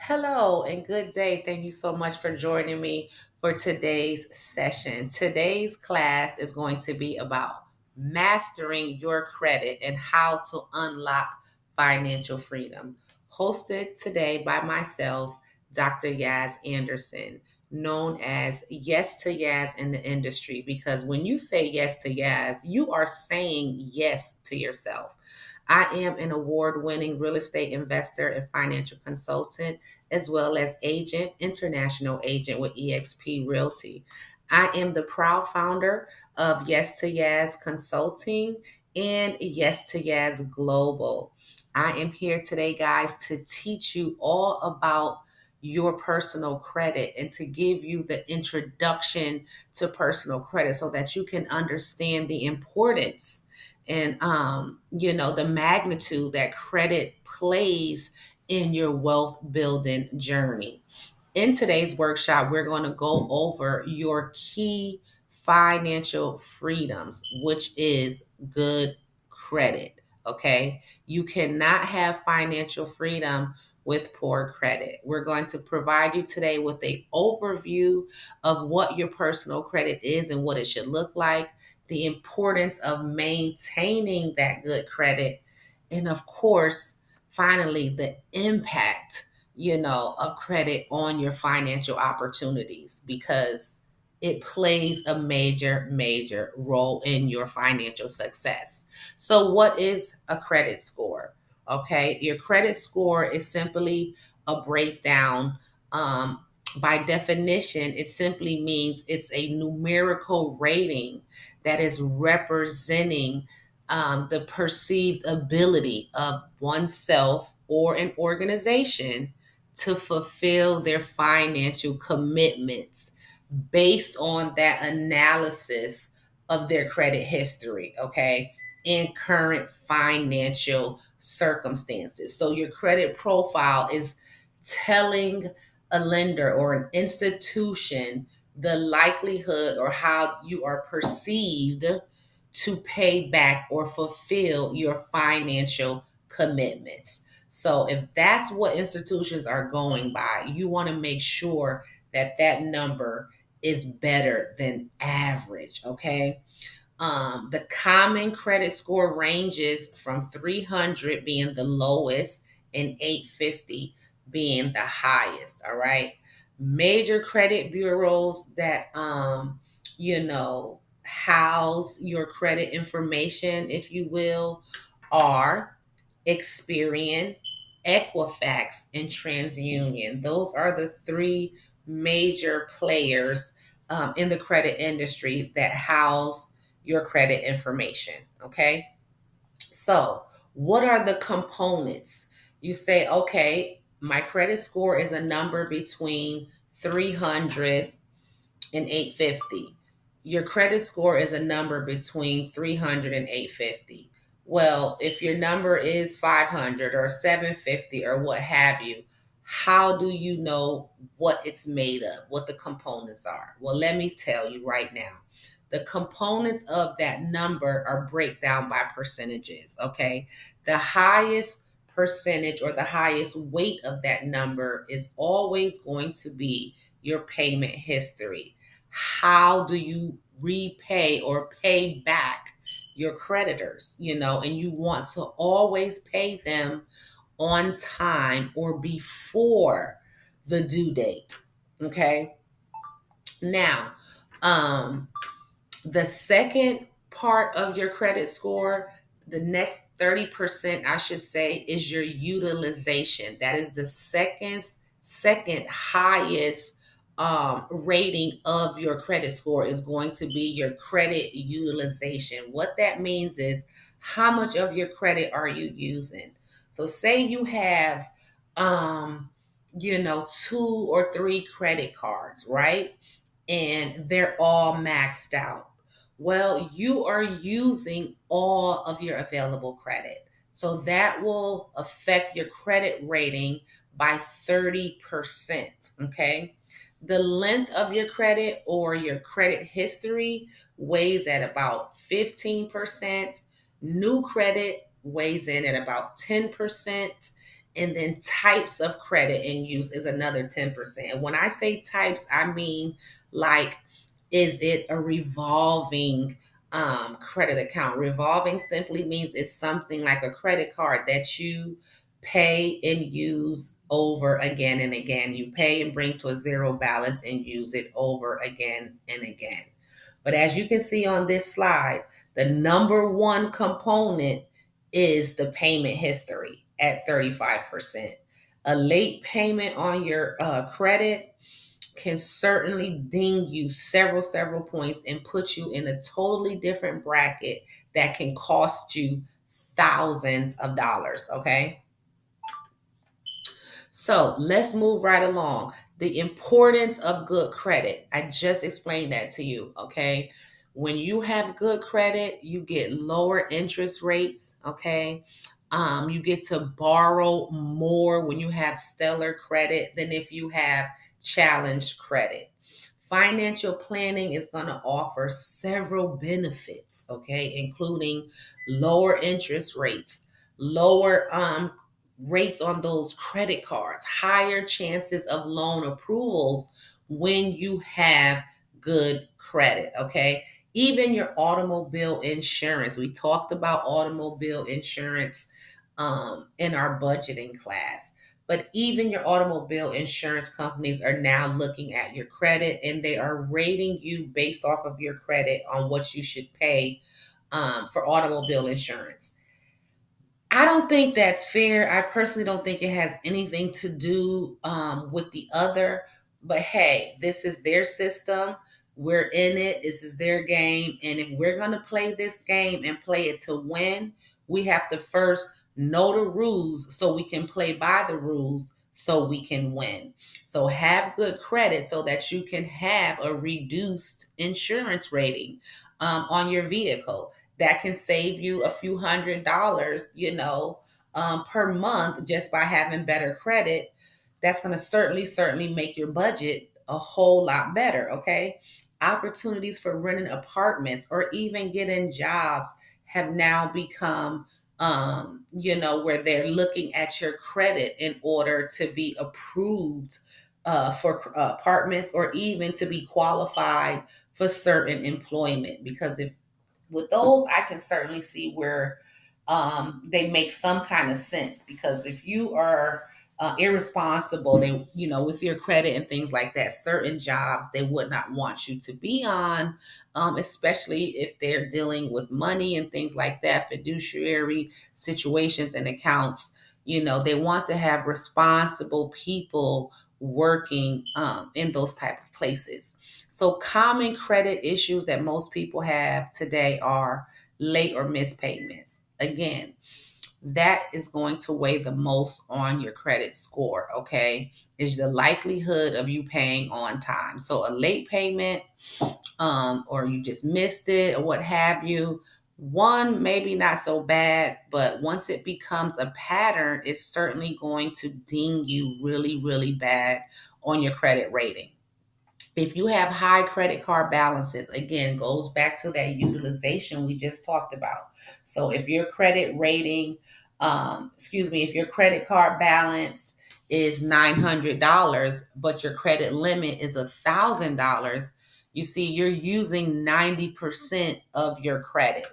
Hello and good day. Thank you so much for joining me for today's session. Today's class is going to be about mastering your credit and how to unlock financial freedom. Hosted today by myself, Dr. Yaz Anderson, known as Yes to Yaz in the industry, because when you say yes to Yaz, you are saying yes to yourself. I am an award winning real estate investor and financial consultant, as well as international agent with eXp Realty. I am the proud founder of Yes to Yaz Consulting and Yes to Yaz Global. I am here today, guys, to teach you all about your personal credit and to give you the introduction to personal credit so that you can understand the importance and the magnitude that credit plays in your wealth building journey. In today's workshop, we're going to go over your key financial freedoms, which is good credit. Okay. You cannot have financial freedom with poor credit. We're going to provide you today with a overview of what your personal credit is and what it should look like, the importance of maintaining that good credit, and of course, finally, the impact of credit on your financial opportunities because it plays a major role in your financial success. So, what is a credit score? Okay, your credit score is simply a breakdown. By definition, it simply means it's a numerical rating that is representing the perceived ability of oneself or an organization to fulfill their financial commitments based on that analysis of their credit history, okay, and current financial circumstances. So your credit profile is telling a lender or an institution the likelihood or how you are perceived to pay back or fulfill your financial commitments. So if that's what institutions are going by, you want to make sure that that number is better than average, okay? The common credit score ranges from 300 being the lowest and 850 being the highest, all right? Major credit bureaus that house your credit information, if you will, are Experian, Equifax, and TransUnion. Those are the three major players in the credit industry that house your credit information. Okay. So, what are the components? You say, okay, my credit score is a number between 300 and 850. Your credit score is a number between 300 and 850. Well, if your number is 500 or 750 or what have you, how do you know what it's made of, what the components are? Well, let me tell you right now. The components of that number are breakdown by percentages, okay? The highest percentage or the highest weight of that number is always going to be your payment history. How do you repay or pay back your creditors, and you want to always pay them on time or before the due date. Okay. Now, the second part of your credit score, the next 30%, I should say, is your utilization. That is the second highest rating of your credit score is going to be your credit utilization. What that means is how much of your credit are you using? So say you have two or three credit cards, right? And they're all maxed out. Well, you are using all of your available credit. So that will affect your credit rating by 30%. Okay. The length of your credit or your credit history weighs at about 15%. New credit weighs in at about 10%. And then types of credit in use is another 10%. And when I say types, I mean like, is it a revolving credit account? Revolving simply means it's something like a credit card that you pay and use over again and again. You pay and bring to a zero balance and use it over again and again. But as you can see on this slide, the number one component is the payment history at 35%. A late payment on your credit can certainly ding you several points and put you in a totally different bracket that can cost you thousands of dollars. Okay. So let's move right along. The importance of good credit. I just explained that to you. Okay. When you have good credit, you get lower interest rates. Okay. You get to borrow more when you have stellar credit than if you have challenged credit. Financial planning is going to offer several benefits, okay, including lower interest rates, lower rates on those credit cards, higher chances of loan approvals when you have good credit, okay? Even your automobile insurance. We talked about automobile insurance in our budgeting class. But even your automobile insurance companies are now looking at your credit and they are rating you based off of your credit on what you should pay for automobile insurance. I don't think that's fair. I personally don't think it has anything to do with the other. But hey, this is their system. We're in it. This is their game. And if we're going to play this game and play it to win, we have to first know the rules so we can play by the rules so we can win. So have good credit so that you can have a reduced insurance rating on your vehicle that can save you a few $100s, per month just by having better credit. That's going to certainly make your budget a whole lot better. Okay. Opportunities for renting apartments or even getting jobs have now become, where they're looking at your credit in order to be approved for apartments or even to be qualified for certain employment. Because if with those, I can certainly see where they make some kind of sense. Because if you are irresponsible, they, with your credit and things like that, certain jobs they would not want you to be on, especially if they're dealing with money and things like that, fiduciary situations and accounts. They want to have responsible people working in those type of places. So common credit issues that most people have today are late or missed payments. Again, that is going to weigh the most on your credit score, okay? Is the likelihood of you paying on time. So a late payment, or you just missed it or what have you, one, maybe not so bad, but once it becomes a pattern, it's certainly going to ding you really bad on your credit rating. If you have high credit card balances, again, goes back to that utilization we just talked about. So if your credit rating, if your credit card balance is $900, but your credit limit is $1,000, you see, you're using 90% of your credit.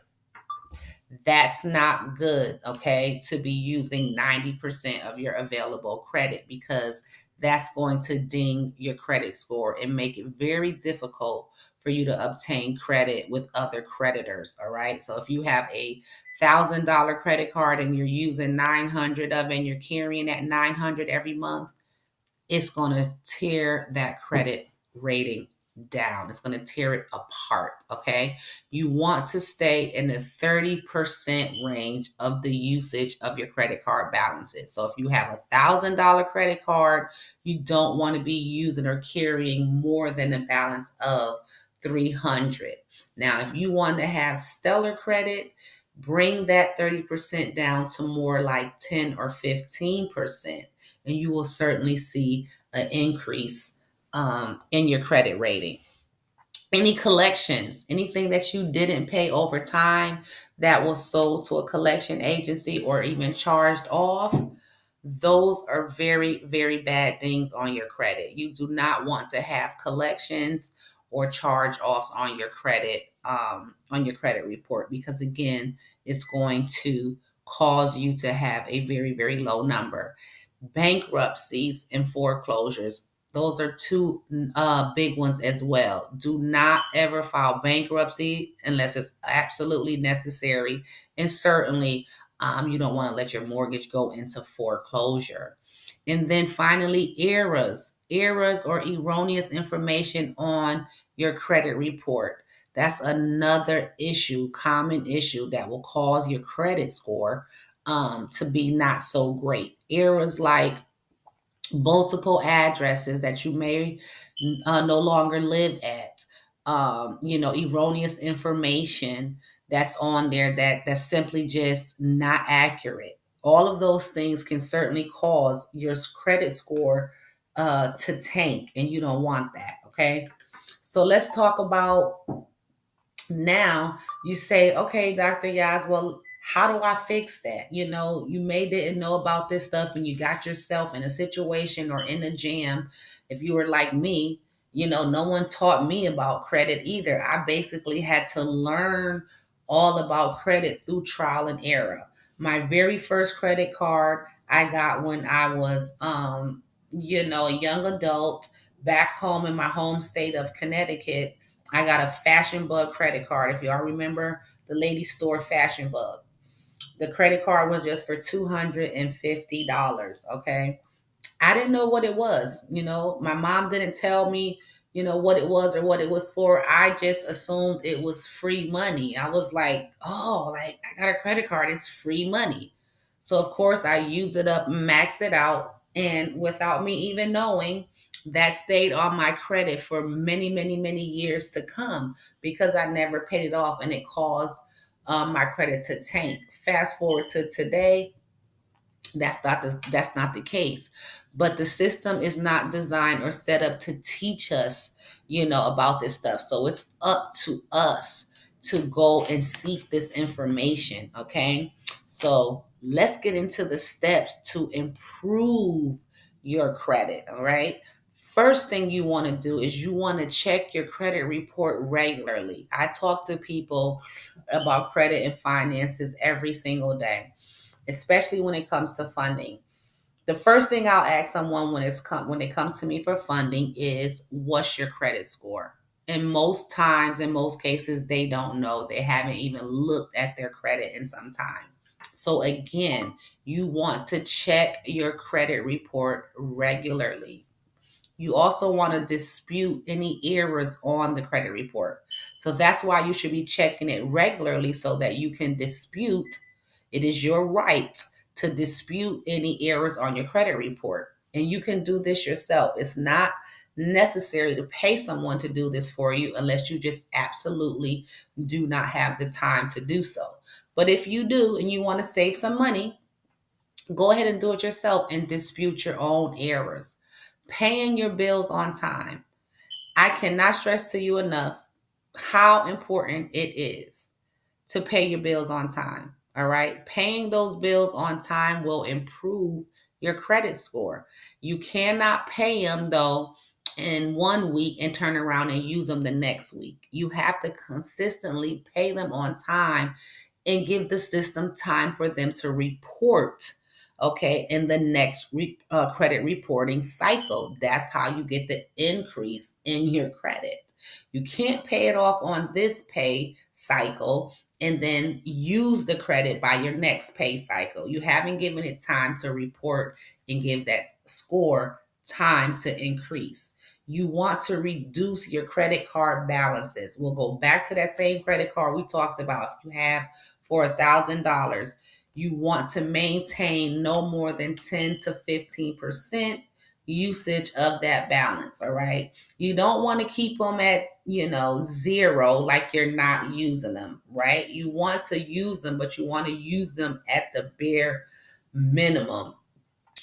That's not good, okay, to be using 90% of your available credit, because that's going to ding your credit score and make it very difficult for you to obtain credit with other creditors. All right. So if you have $1,000 credit card and you're using 900 of it and you're carrying that 900 every month, it's going to tear that credit rating down. It's going to tear it apart. Okay. You want to stay in the 30% range of the usage of your credit card balances. So if you have $1,000 credit card, you don't want to be using or carrying more than a balance of 300. Now, if you want to have stellar credit, bring that 30% down to more like 10 or 15%, and you will certainly see an increase in your credit rating. Any collections, anything that you didn't pay over time that was sold to a collection agency or even charged off, those are very, very bad things on your credit. You do not want to have collections or charge offs on your credit report, because again, it's going to cause you to have a very, very low number. Bankruptcies and foreclosures, those are two big ones as well. Do not ever file bankruptcy unless it's absolutely necessary, and certainly you don't want to let your mortgage go into foreclosure. And then finally, errors or erroneous information on your credit report. That's another issue, common issue that will cause your credit score to be not so great. Errors like multiple addresses that you may no longer live at, erroneous information that's on there that's simply just not accurate. All of those things can certainly cause your credit score to tank, and you don't want that. Okay, so let's talk about now. You say, okay, Dr. Yaz, well, how do I fix that? You may didn't know about this stuff and you got yourself in a situation or in a jam. If you were like me, no one taught me about credit either. I basically had to learn all about credit through trial and error. My very first credit card I got when I was, a young adult back home in my home state of Connecticut. I got a Fashion Bug credit card. If y'all remember the lady store Fashion Bug, the credit card was just for $250. Okay. I didn't know what it was. My mom didn't tell me, what it was or what it was for. I just assumed it was free money. I was like, oh, like I got a credit card. It's free money. So, of course, I used it up, maxed it out. And without me even knowing, that stayed on my credit for many, many, many years to come because I never paid it off, and it caused my credit to tank. Fast forward to today, that's not the case. But the system is not designed or set up to teach us, about this stuff. So it's up to us to go and seek this information. Okay, so let's get into the steps to improve your credit. All right, first thing you want to do is you want to check your credit report regularly. I talk to people about credit and finances every single day, especially when it comes to funding. The first thing I'll ask someone when they come to me for funding is, what's your credit score? And most times, in most cases, they don't know. They haven't even looked at their credit in some time. So again, you want to check your credit report regularly. You also want to dispute any errors on the credit report. So that's why you should be checking it regularly so that you can dispute. It is your right to dispute any errors on your credit report. And you can do this yourself. It's not necessary to pay someone to do this for you unless you just absolutely do not have the time to do so. But if you do and you want to save some money, go ahead and do it yourself and dispute your own errors. Paying your bills on time. I cannot stress to you enough how important it is to pay your bills on time. All right. Paying those bills on time will improve your credit score. You cannot pay them though in one week and turn around and use them the next week. You have to consistently pay them on time and give the system time for them to report. Okay, in the next credit reporting cycle. That's how you get the increase in your credit. You can't pay it off on this pay cycle and then use the credit by your next pay cycle. You haven't given it time to report and give that score time to increase. You want to reduce your credit card balances. We'll go back to that same credit card we talked about. If you have for $1,000, you want to maintain no more than 10 to 15% usage of that balance. All right. You don't want to keep them at, zero, like you're not using them, right? You want to use them, but you want to use them at the bare minimum.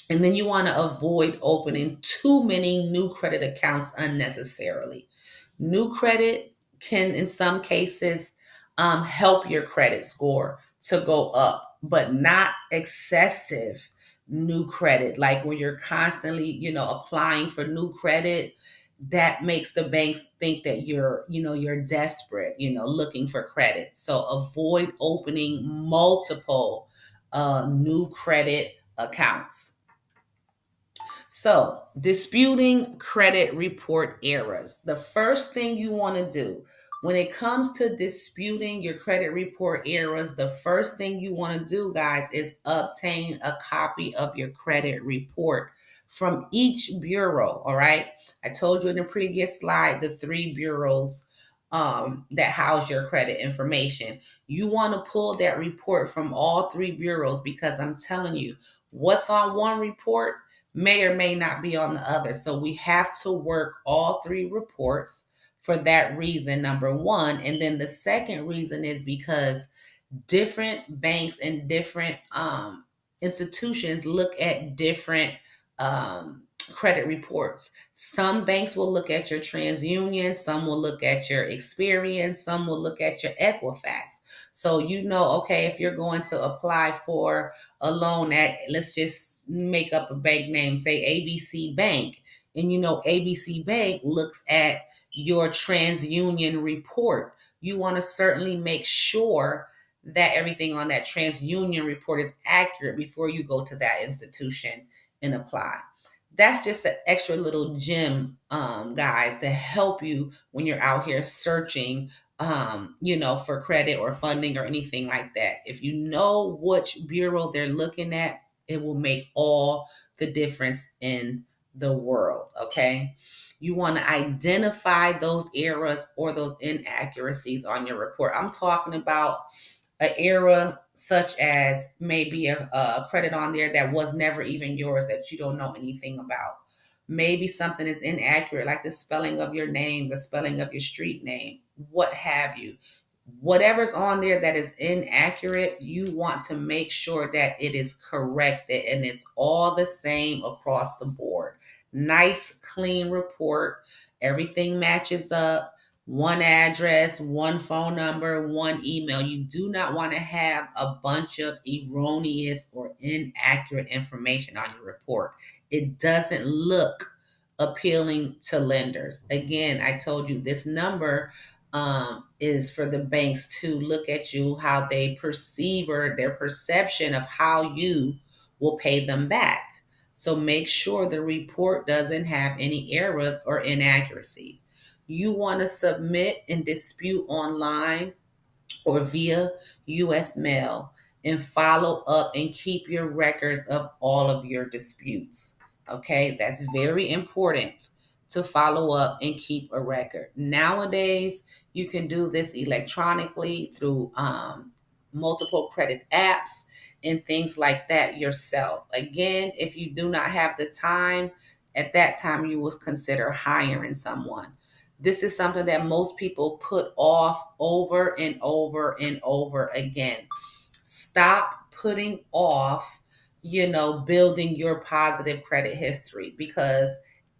And then you want to avoid opening too many new credit accounts unnecessarily. New credit can, in some cases, help your credit score to go up, but not excessive, new credit, like when you're constantly, applying for new credit, that makes the banks think that you're desperate, looking for credit. So avoid opening multiple new credit accounts. So, disputing credit report errors. The first thing you want to do when it comes to disputing your credit report errors, the first thing you want to do, guys, is obtain a copy of your credit report from each bureau. All right. I told you in the previous slide the three bureaus that house your credit information. You want to pull that report from all three bureaus because I'm telling you, what's on one report may or may not be on the other. So we have to work all three reports for that reason, number one. And then the second reason is because different banks and different institutions look at different um, credit reports. Some banks will look at your TransUnion, some will look at your Experian, some will look at your Equifax. So okay, if you're going to apply for a loan at, let's just make up a bank name, say ABC Bank, and ABC Bank looks at your TransUnion report. You want to certainly make sure that everything on that TransUnion report is accurate before you go to that institution and apply. That's just an extra little gem, guys, to help you when you're out here searching, for credit or funding or anything like that. If you know which bureau they're looking at, it will make all the difference in the world. Okay. You want to identify those errors or those inaccuracies on your report. I'm talking about an error such as maybe a credit on there that was never even yours, that you don't know anything about. Maybe something is inaccurate, like the spelling of your name, the spelling of your street name, what have you. Whatever's on there that is inaccurate, you want to make sure that it is corrected and it's all the same across the board. Nice, clean report. Everything matches up. One address, one phone number, one email. You do not want to have a bunch of erroneous or inaccurate information on your report. It doesn't look appealing to lenders. Again, I told you this number is for the banks to look at you, how they perceive or their perception of how you will pay them back. So make sure the report doesn't have any errors or inaccuracies. You want to submit and dispute online or via US mail and follow up and keep your records of all of your disputes. Okay, that's very important to follow up and keep a record. Nowadays, you can do this electronically through multiple credit apps and things like that yourself. Again, if you do not have the time, at that time you will consider hiring someone. This is something that most people put off over and over and over again. Stop putting off, building your positive credit history because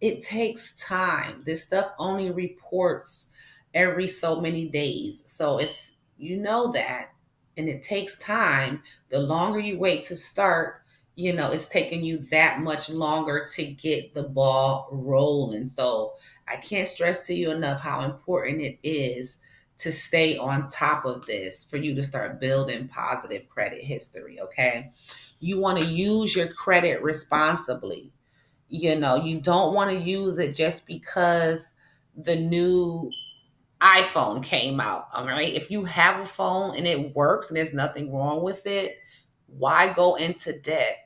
it takes time. This stuff only reports every so many days. So if you know that and it takes time, the longer you wait to start, it's taking you that much longer to get the ball rolling. So I can't stress to you enough how important it is to stay on top of this for you to start building positive credit history. Okay. You want to use your credit responsibly. You don't want to use it just because the new iPhone came out. All right. If you have a phone and it works and there's nothing wrong with it, why go into debt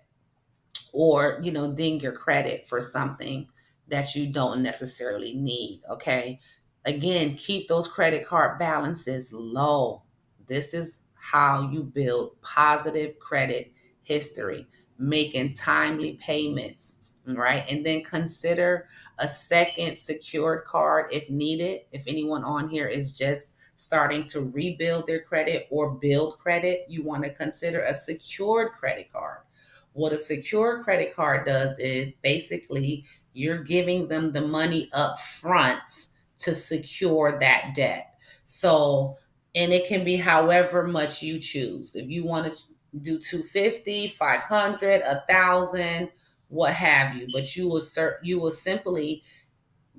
or, ding your credit for something that you don't necessarily need? Okay. Again, keep those credit card balances low. This is how you build positive credit history, making timely payments. Right. And then consider a second secured card if needed. If anyone on here is just starting to rebuild their credit or build credit, you want to consider a secured credit card. What a secure credit card does is basically you're giving them the money up front to secure that debt. So, and it can be however much you choose. If you want to do 250, 500, 1,000, what have you. But you will simply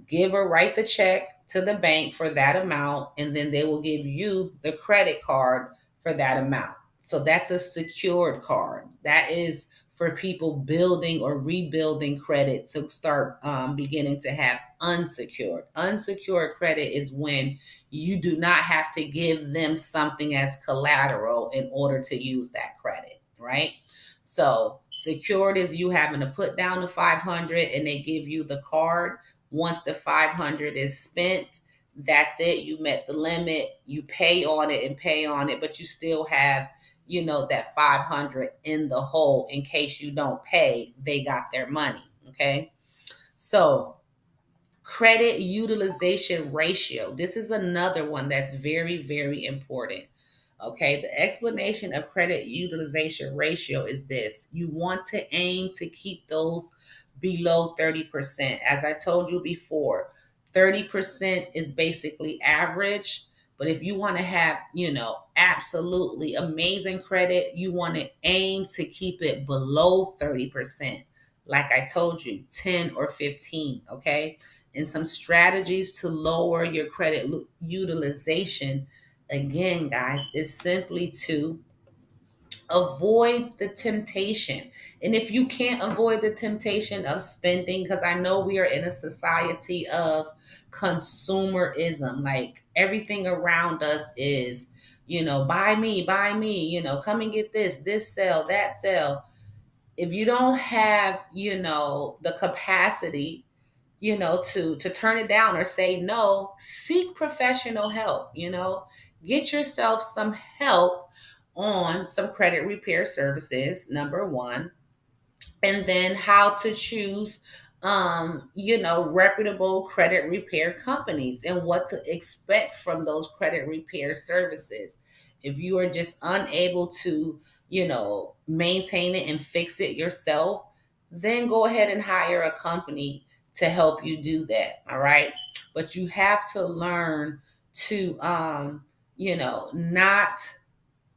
give or write the check to the bank for that amount, and then they will give you the credit card for that amount. So that's a secured card. That is for people building or rebuilding credit to start beginning to have unsecured. Unsecured credit is when you do not have to give them something as collateral in order to use that credit, right? So secured is you having to put down the 500 and they give you the card. Once the 500 is spent, that's it. You met the limit. You pay on it and pay on it, but you still have, that 500 in the hole in case you don't pay. They got their money. Okay. So, credit utilization ratio. This is another one that's very, very important. Okay, the explanation of credit utilization ratio is this: you want to aim to keep those below 30%. As I told you before, 30% is basically average. But if you want to have, absolutely amazing credit, you want to aim to keep it below 30%. Like I told you, 10 or 15. Okay. And some strategies to lower your credit utilization, again, guys, is simply to avoid the temptation. And if you can't avoid the temptation of spending, because I know we are in a society of consumerism, like everything around us is, buy me, come and get this sale, that sale. If you don't have, the capacity, to turn it down or say no, seek professional help, get yourself some help on some credit repair services, number one, and then how to choose reputable credit repair companies and what to expect from those credit repair services. If you are just unable to maintain it and fix it yourself, then go ahead and hire a company to help you do that. All right, but you have to learn to not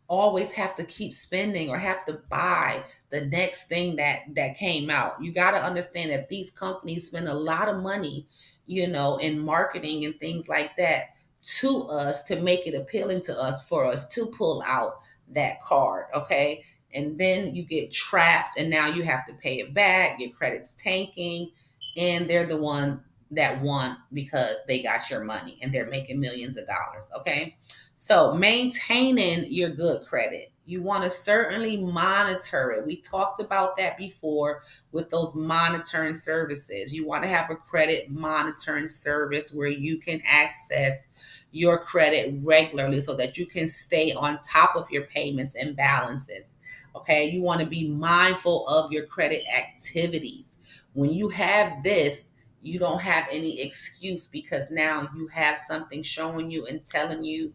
always have to keep spending or have to buy the next thing that came out. You got to understand that these companies spend a lot of money, in marketing and things like that to us to make it appealing to us for us to pull out that card, okay? And then you get trapped and now you have to pay it back, your credit's tanking, and they're the one that won because they got your money and they're making millions of dollars, okay? So maintaining your good credit, you want to certainly monitor it. We talked about that before with those monitoring services. You want to have a credit monitoring service where you can access your credit regularly so that you can stay on top of your payments and balances. Okay, you want to be mindful of your credit activities. When you have this, you don't have any excuse because now you have something showing you and telling you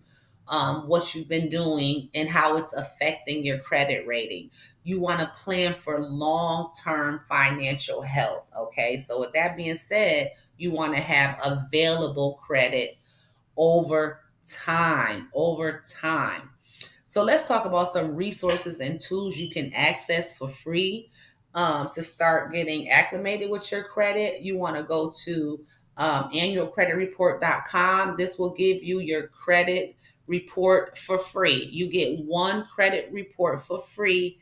what you've been doing and how it's affecting your credit rating. You want to plan for long-term financial health. Okay. So with that being said, you want to have available credit over time. So let's talk about some resources and tools you can access for free to start getting acclimated with your credit. You want to go to annualcreditreport.com. This will give you your credit report for free. You get one credit report for free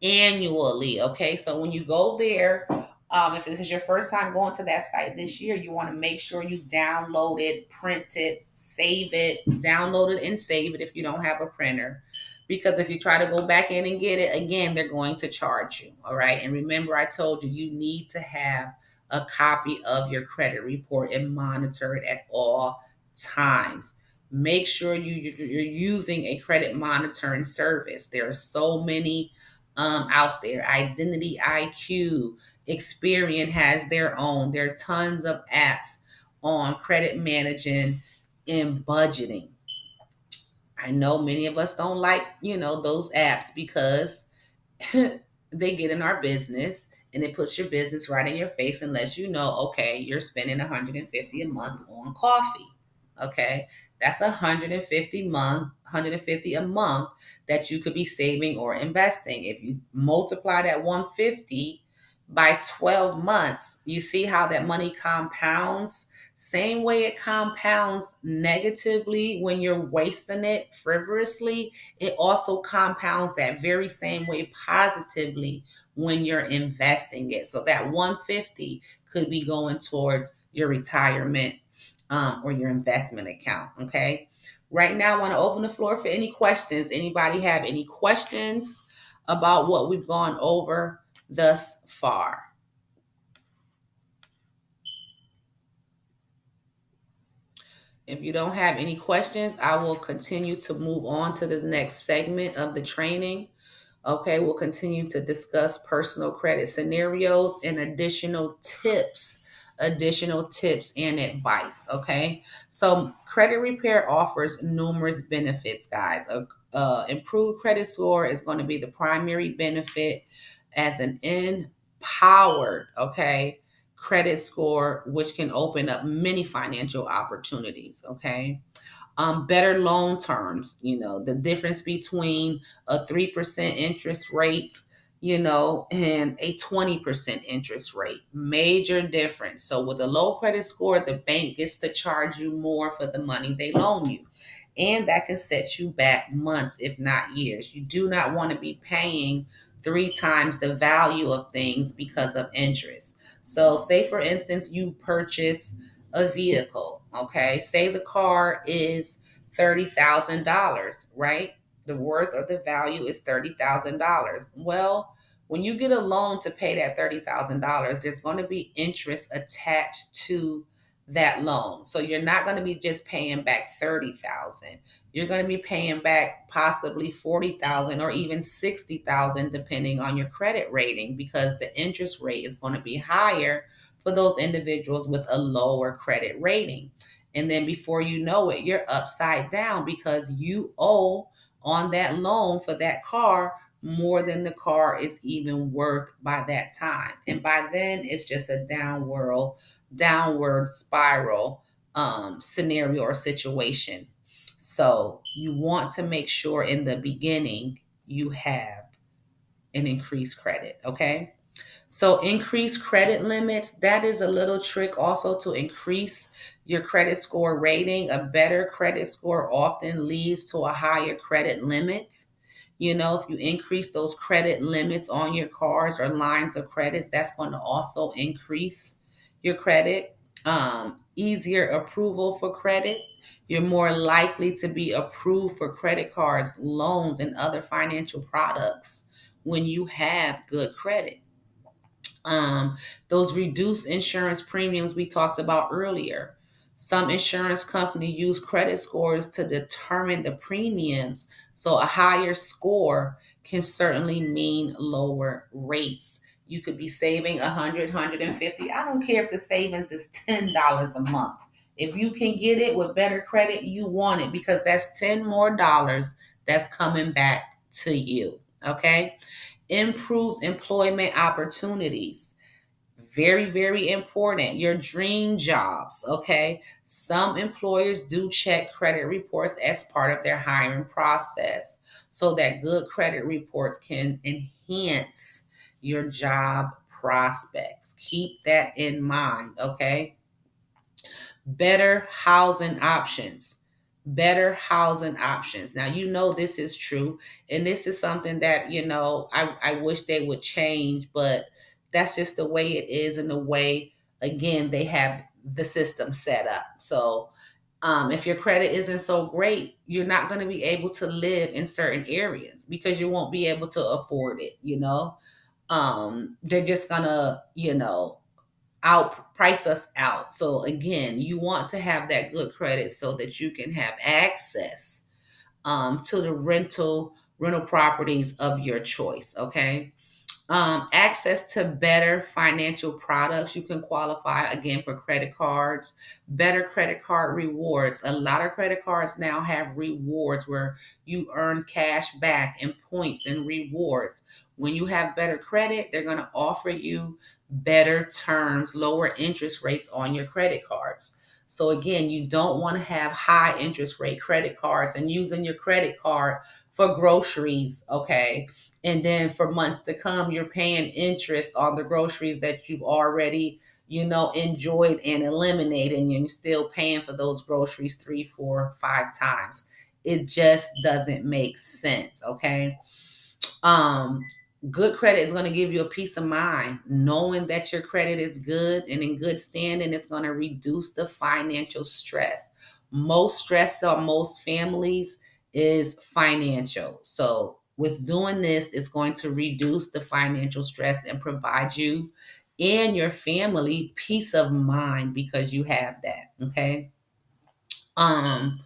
annually. Okay, so when you go there, if this is your first time going to that site this year, you want to make sure you download it, print it, save it, download it and save it if you don't have a printer. Because if you try to go back in and get it again, they're going to charge you. All right. And remember, I told you, you need to have a copy of your credit report and monitor it at all times. Make sure you're using a credit monitoring service. There are so many out there. Identity IQ, Experian has their own. There are tons of apps on credit managing and budgeting. I know many of us don't like, those apps because they get in our business and it puts your business right in your face and lets you know, okay, you're spending $150 a month on coffee. Okay, that's 150 a month that you could be saving or investing. If you multiply that 150 by 12 months, you see how that money compounds. Same way it compounds negatively when you're wasting it frivolously, it also compounds that very same way positively when you're investing it. So that 150 could be going towards your retirement or your investment account. Okay. Right now, I want to open the floor for any questions. Anybody have any questions about what we've gone over thus far? If you don't have any questions, I will continue to move on to the next segment of the training. Okay, we'll continue to discuss personal credit scenarios and additional tips and advice. Okay, so credit repair offers numerous benefits, guys. Improved credit score is going to be the primary benefit as an empowered, okay, credit score, which can open up many financial opportunities. Okay, better loan terms. The difference between a 3% interest rate, and a 20% interest rate. Major difference. So with a low credit score, the bank gets to charge you more for the money they loan you. And that can set you back months, if not years. You do not want to be paying three times the value of things because of interest. So, say for instance, you purchase a vehicle, okay? Say the car is $30,000, right? The worth or the value is $30,000. Well, when you get a loan to pay that $30,000, there's going to be interest attached to that loan. So you're not going to be just paying back 30,000. You're going to be paying back possibly 40,000 or even 60,000 depending on your credit rating, because the interest rate is going to be higher for those individuals with a lower credit rating. And then before you know it, you're upside down because you owe on that loan for that car more than the car is even worth by that time. And by then, it's just a downward spiral scenario or situation. So you want to make sure in the beginning you have an increased credit. Okay. So increase credit limits, that is a little trick also to increase your credit score rating. A better credit score often leads to a higher credit limit. If you increase those credit limits on your cards or lines of credits, that's going to also increase your credit. Easier approval for credit. You're more likely to be approved for credit cards, loans, and other financial products when you have good credit. Those reduced insurance premiums we talked about earlier. Some insurance companies use credit scores to determine the premiums. So a higher score can certainly mean lower rates. You could be saving 100, 150. I don't care if the savings is $10 a month. If you can get it with better credit, you want it because that's 10 more dollars that's coming back to you. Okay. Improved employment opportunities. Very, very important. Your dream jobs. Okay. Some employers do check credit reports as part of their hiring process so that good credit reports can enhance your job prospects. Keep that in mind. Okay. Better housing options. Better housing options. Now, this is true. And this is something that, I wish they would change, but that's just the way it is and the way, again, they have the system set up. So if your credit isn't so great, you're not going to be able to live in certain areas because you won't be able to afford it. They're just going to, price us out. So again, you want to have that good credit so that you can have access to the rental properties of your choice. Okay. Access to better financial products. You can qualify again for credit cards, better credit card rewards. A lot of credit cards now have rewards where you earn cash back and points and rewards. When you have better credit, they're going to offer you better terms, lower interest rates on your credit cards. So again, you don't want to have high interest rate credit cards and using your credit card for groceries, okay? And then for months to come, you're paying interest on the groceries that you've already, enjoyed and eliminated, and you're still paying for those groceries 3, 4, 5 times. It just doesn't make sense, okay? um Good credit is going to give you a peace of mind knowing that your credit is good and in good standing. It's going to reduce the financial stress. Most stress on most families is financial, so with doing this, it's going to reduce the financial stress and provide you and your family peace of mind because you have that. Okay. um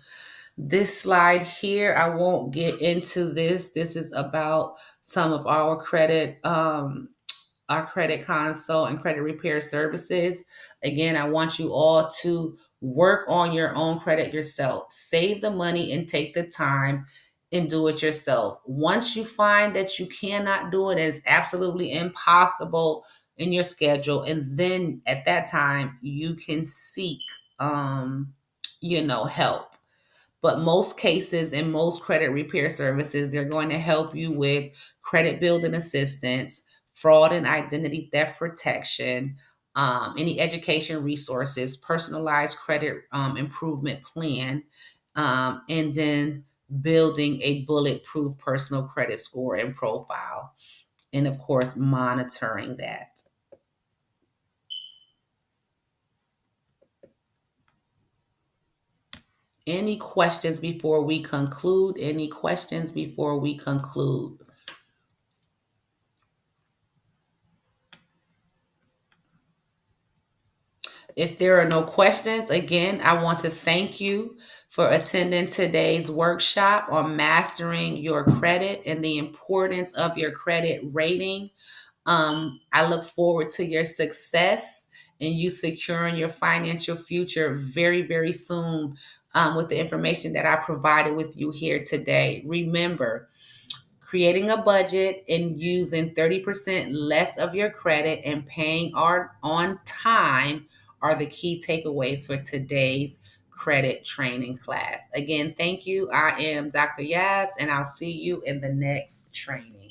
this slide here, I won't get into this. This is about some of our credit console and credit repair services. Again, I want you all to work on your own credit yourself. Save the money and take the time and do it yourself. Once you find that you cannot do it, it's absolutely impossible in your schedule, and then at that time you can seek help. But most cases in most credit repair services, they're going to help you with credit building assistance, fraud and identity theft protection, any education resources, personalized credit improvement plan, and then building a bulletproof personal credit score and profile. And of course, monitoring that. Any questions before we conclude? Any questions before we conclude? If there are no questions, again, I want to thank you for attending today's workshop on mastering your credit and the importance of your credit rating. I look forward to your success and you securing your financial future very, very soon with the information that I provided with you here today. Remember, creating a budget and using 30% less of your credit and paying on time are the key takeaways for today's credit training class. Again, thank you. I am Dr. Yaz, and I'll see you in the next training.